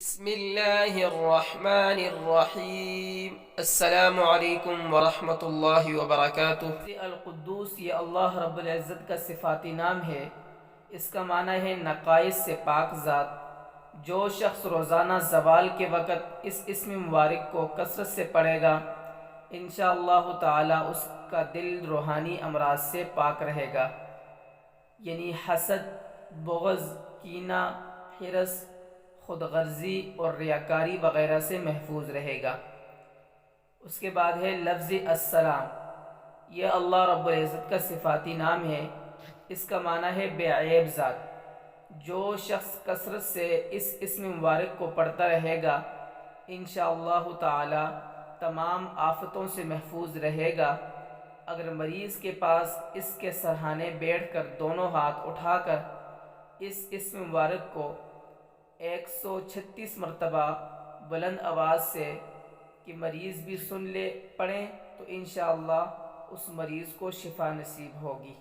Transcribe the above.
بسم اللہ الرحمن الرحیم۔ السلام علیکم ورحمۃ اللہ وبرکاتہ۔ القدوس یہ اللہ رب العزت کا صفاتی نام ہے۔ اس کا معنی ہے نقائص سے پاک ذات۔ جو شخص روزانہ زوال کے وقت اس اسم مبارک کو کثرت سے پڑھے گا انشاءاللہ تعالی اس کا دل روحانی امراض سے پاک رہے گا، یعنی حسد، بغض، کینہ، حرص، خود غرضی اور ریاکاری وغیرہ سے محفوظ رہے گا۔ اس کے بعد ہے لفظ السلام۔ یہ اللہ رب العزت کا صفاتی نام ہے۔ اس کا معنی ہے بے عیب ذات۔ جو شخص کثرت سے اس اسم مبارک کو پڑھتا رہے گا انشاءاللہ تعالی تمام آفتوں سے محفوظ رہے گا۔ اگر مریض کے پاس اس کے سرہانے بیٹھ کر دونوں ہاتھ اٹھا کر اس اسم مبارک کو 136 مرتبہ بلند آواز سے کہ مریض بھی سن لے پڑھیں تو انشاءاللہ اس مریض کو شفا نصیب ہوگی۔